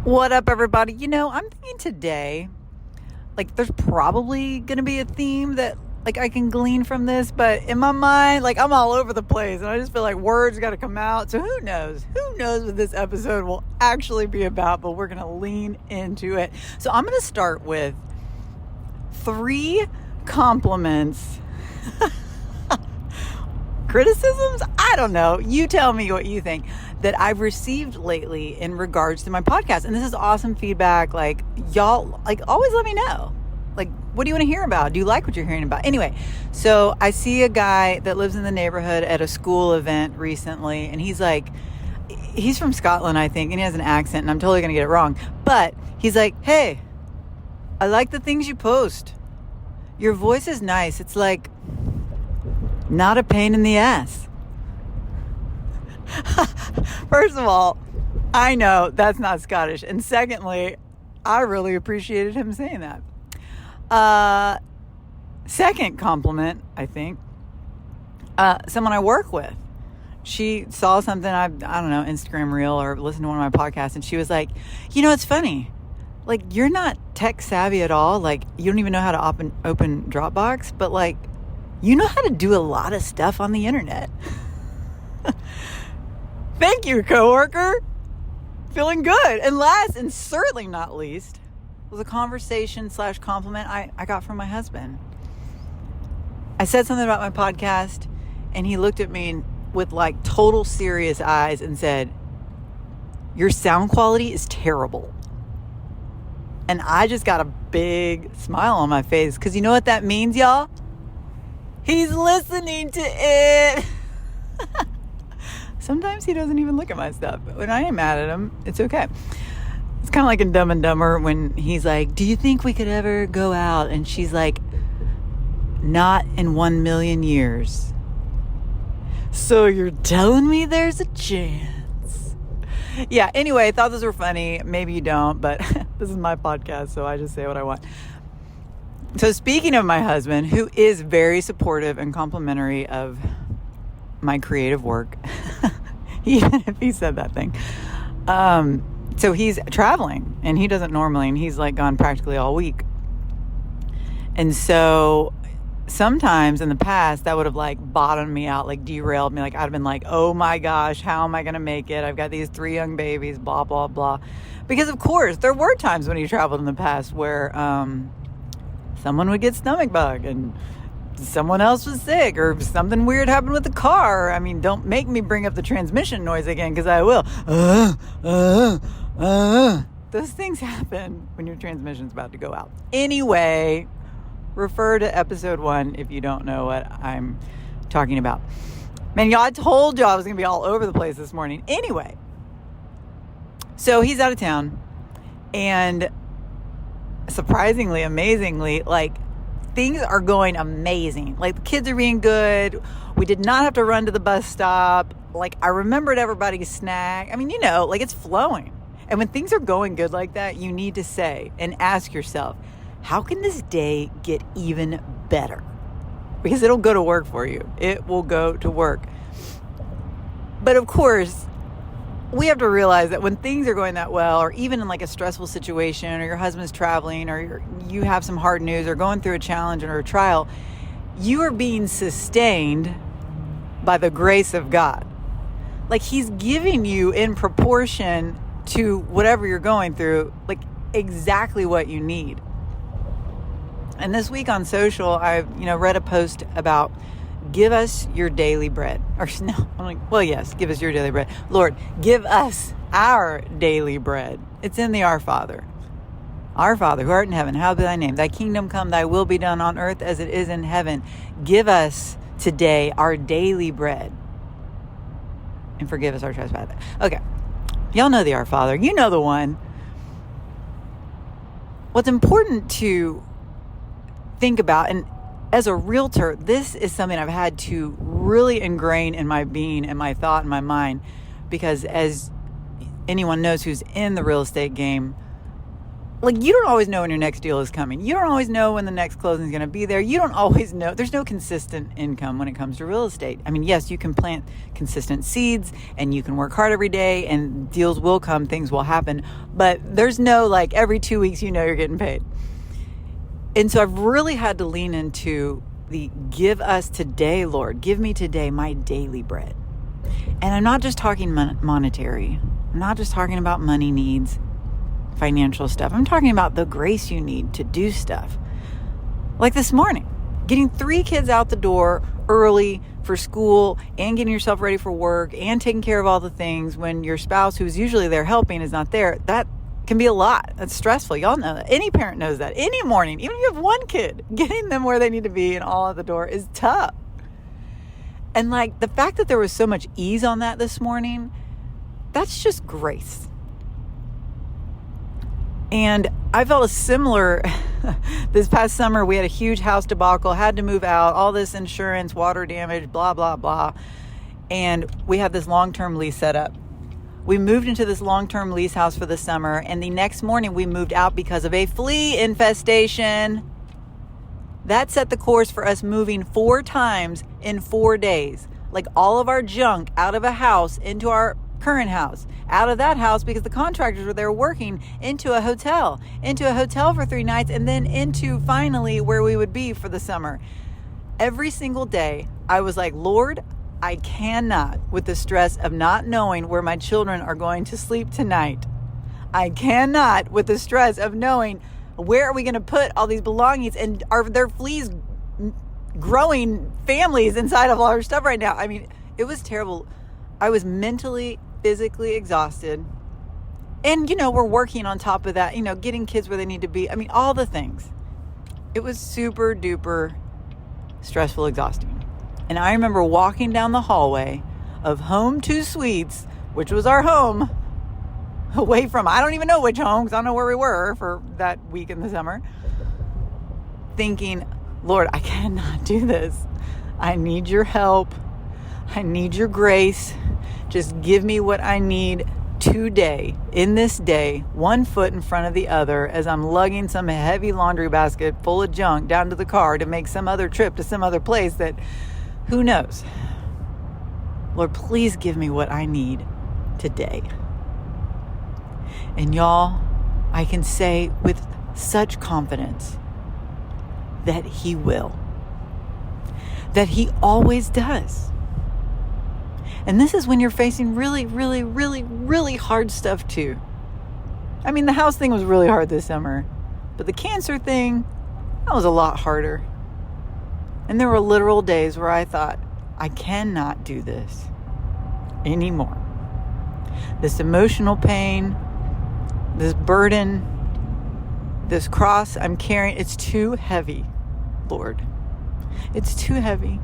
What up, everybody? I'm thinking today, there's probably going to be a theme that, I can glean from this, but in my mind, I'm all over the place, and I just feel like words got to come out. So who knows? Who knows what this episode will actually be about, but we're going to lean into it. So I'm going to start with 3 compliments. Criticisms? I don't know. You tell me what you think that I've received lately in regards to my podcast. And this is awesome feedback. Y'all, always let me know. What do you want to hear about? Do you like what you're hearing about? Anyway, so I see a guy that lives in the neighborhood at a school event recently, and he's from Scotland, I think, and he has an accent, and I'm totally going to get it wrong. But he's like, hey, I like the things you post. Your voice is nice. It's not a pain in the ass. First of all, I know that's not Scottish. And secondly, I really appreciated him saying that. Second compliment, I think, someone I work with, she saw something, I don't know, Instagram reel or listened to one of my podcasts, and she was like, it's funny. You're not tech savvy at all. You don't even know how to open Dropbox, but you know how to do a lot of stuff on the internet. Thank you, coworker. Feeling good. And last and certainly not least was a conversation / compliment I got from my husband. I said something about my podcast, and he looked at me with total serious eyes and said, your sound quality is terrible. And I just got a big smile on my face, because you know what that means, y'all? He's listening to it. Sometimes he doesn't even look at my stuff. But when I ain't mad at him, it's okay. It's kind of like in Dumb and Dumber when he's like, do you think we could ever go out? And she's like, not in 1 million years. So you're telling me there's a chance? Yeah, anyway, I thought those were funny. Maybe you don't, but this is my podcast, so I just say what I want. So speaking of my husband, who is very supportive and complimentary of my creative work, even if he said that thing. So he's traveling, and he doesn't normally, and he's gone practically all week. And so sometimes in the past that would have bottomed me out, derailed me. I'd have been oh my gosh, how am I going to make it? I've got these 3 young babies, blah, blah, blah. Because of course there were times when he traveled in the past where, someone would get stomach bug and someone else was sick or something weird happened with the car. I mean, don't make me bring up the transmission noise again, because I will. Those things happen when your transmission's about to go out. Anyway, refer to episode 1 if you don't know what I'm talking about. Man, y'all, I told y'all I was going to be all over the place this morning. Anyway, so he's out of town, and surprisingly, amazingly, things are going amazing. The kids are being good. We did not have to run to the bus stop. I remembered everybody's snack. I mean, it's flowing. And when things are going good like that, you need to say and ask yourself, how can this day get even better? Because it'll go to work for you. It will go to work. But of course, we have to realize that when things are going that well, or even in a stressful situation, or your husband's traveling, or you have some hard news, or going through a challenge or a trial, you are being sustained by the grace of God. He's giving you in proportion to whatever you're going through, exactly what you need. And this week on social, I read a post about give us your daily bread. Or no, I'm well, yes, give us your daily bread. Lord, give us our daily bread. It's in the Our Father. Our Father, who art in heaven, hallowed be thy name. Thy kingdom come, thy will be done on earth as it is in heaven. Give us today our daily bread. And forgive us our trespasses. Okay. Y'all know the Our Father. You know the one. What's important to think about, and as a realtor, this is something I've had to really ingrain in my being and my thought and my mind, because as anyone knows who's in the real estate game, like, you don't always know when your next deal is coming. You don't always know when the next closing is going to be there. You don't always know. There's no consistent income when it comes to real estate. I mean, yes, you can plant consistent seeds and you can work hard every day and deals will come, things will happen. But there's no, like, every 2 weeks, you know, you're getting paid. And so I've really had to lean into the give us today, Lord. Give me today my daily bread. And I'm not just talking monetary. I'm not just talking about money needs, financial stuff. I'm talking about the grace you need to do stuff. Like this morning, getting 3 kids out the door early for school and getting yourself ready for work and taking care of all the things when your spouse, who's usually there helping, is not there. That can be a lot. That's stressful. Y'all know that. Any parent knows that. Any morning, even if you have 1 kid, getting them where they need to be and all at the door is tough. And like the fact that there was so much ease on that this morning, that's just grace. And I felt a similar, this past summer, we had a huge house debacle, had to move out, all this insurance, water damage, blah, blah, blah. And we had this long-term lease set up. We moved into this long-term lease house for the summer, and the next morning we moved out because of a flea infestation. That set the course for us moving 4 times in 4 days. Like all of our junk out of a house into our current house, out of that house because the contractors were there working, into a hotel for 3 nights, and then into finally where we would be for the summer. Every single day, I was like, Lord, I cannot, with the stress of not knowing where my children are going to sleep tonight. I cannot, with the stress of knowing where are we going to put all these belongings, and are there fleas growing families inside of all our stuff right now? I mean, it was terrible. I was mentally, physically exhausted. And, you know, we're working on top of that, you know, getting kids where they need to be. I mean, all the things. It was super duper stressful, exhausting. And I remember walking down the hallway of Home 2 Suites, which was our home, away from, I don't even know which home, because I don't know where we were for that week in the summer, thinking, Lord, I cannot do this. I need your help. I need your grace. Just give me what I need today, in this day, 1 foot in front of the other, as I'm lugging some heavy laundry basket full of junk down to the car to make some other trip to some other place that, who knows? Lord, please give me what I need today. And y'all, I can say with such confidence that He will. That He always does. And this is when you're facing really, really, really, really hard stuff too. I mean, the house thing was really hard this summer, but the cancer thing, that was a lot harder. And there were literal days where I thought, I cannot do this anymore. This emotional pain, this burden, this cross I'm carrying, it's too heavy, Lord. It's too heavy.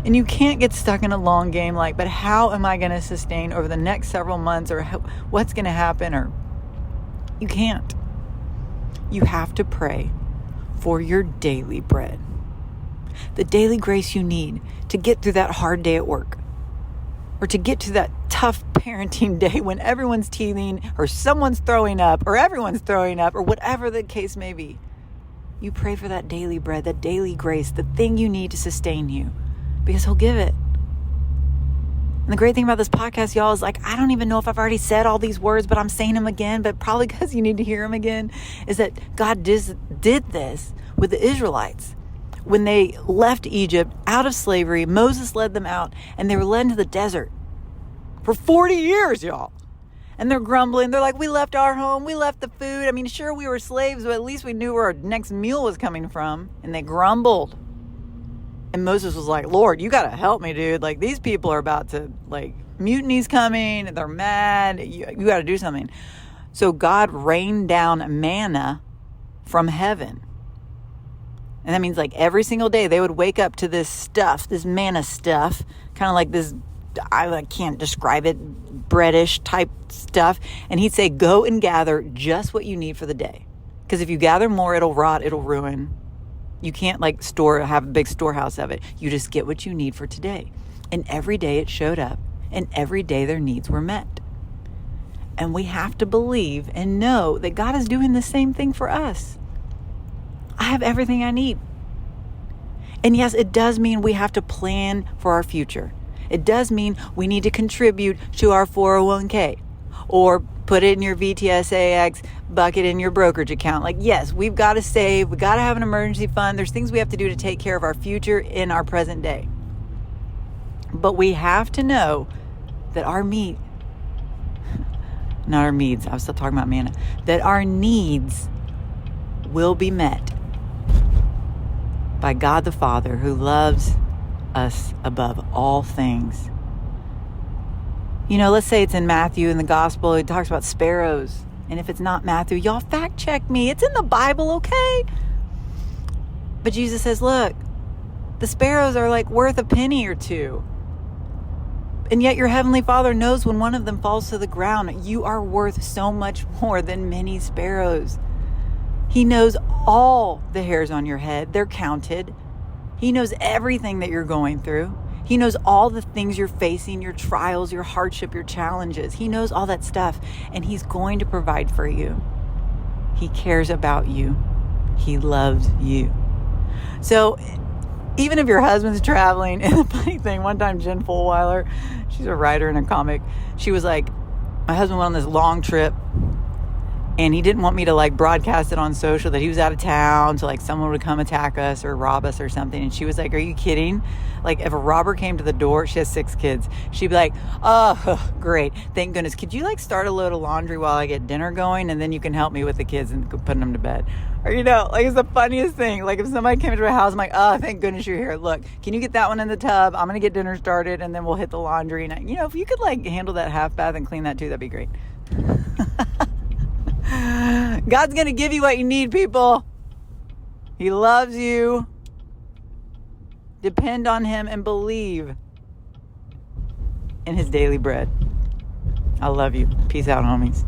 And you can't get stuck in a long game like, but how am I going to sustain over the next several months, or what's going to happen? Or you can't. You have to pray for your daily bread. The daily grace you need to get through that hard day at work, or to get to that tough parenting day when everyone's teething, or someone's throwing up, or everyone's throwing up, or whatever the case may be. You pray for that daily bread, that daily grace, the thing you need to sustain you, because He'll give it. And the great thing about this podcast, y'all, is like, I don't even know if I've already said all these words, but I'm saying them again, but probably because you need to hear them again, is that God did this with the Israelites. When they left Egypt out of slavery, Moses led them out, and they were led into the desert for 40 years, y'all. And they're grumbling. They're like, we left our home. We left the food. I mean, sure, we were slaves, but at least we knew where our next meal was coming from. And they grumbled. And Moses was like, Lord, you got to help me, dude. Like, these people are about to, like, mutiny's coming. They're mad. You got to do something. So God rained down manna from heaven. And that means, like, every single day they would wake up to this stuff, this manna stuff, kind of like this, I can't describe it, breadish type stuff. And He'd say, go and gather just what you need for the day. Because if you gather more, it'll rot, it'll ruin. You can't, like, have a big storehouse of it. You just get what you need for today. And every day it showed up, and every day their needs were met. And we have to believe and know that God is doing the same thing for us. I have everything I need. And yes, it does mean we have to plan for our future. It does mean we need to contribute to our 401k or put it in your VTSAX bucket in your brokerage account. Like, yes, we've got to save. We've got to have an emergency fund. There's things we have to do to take care of our future in our present day. But we have to know that our needs, I was still talking about manna, that our needs will be met by God the Father, who loves us above all things. You know, let's say it's in Matthew in the gospel, it talks about sparrows. And if it's not Matthew, y'all fact check me. It's in the Bible, okay? But Jesus says, look, the sparrows are like worth a penny or two. And yet your heavenly Father knows when one of them falls to the ground. You are worth so much more than many sparrows. He knows all the hairs on your head. They're counted. He knows everything that you're going through. He knows all the things you're facing, your trials, your hardship, your challenges. He knows all that stuff, and He's going to provide for you. He cares about you. He loves you. So even if your husband's traveling, and the funny thing, one time Jen Fulweiler, she's a writer and a comic, she was like, my husband went on this long trip, and he didn't want me to like broadcast it on social that he was out of town, so like someone would come attack us or rob us or something. And she was like, are you kidding? Like if a robber came to the door, she has 6 kids, she'd be like, oh, great, thank goodness. Could you like start a load of laundry while I get dinner going, and then you can help me with the kids and putting them to bed? Or, you know, like it's the funniest thing. Like if somebody came into my house, I'm like, oh, thank goodness you're here. Look, can you get that one in the tub? I'm going to get dinner started, and then we'll hit the laundry. And, you know, if you could like handle that half bath and clean that too, that'd be great. God's going to give you what you need, people. He loves you. Depend on Him and believe in His daily bread. I love you. Peace out, homies.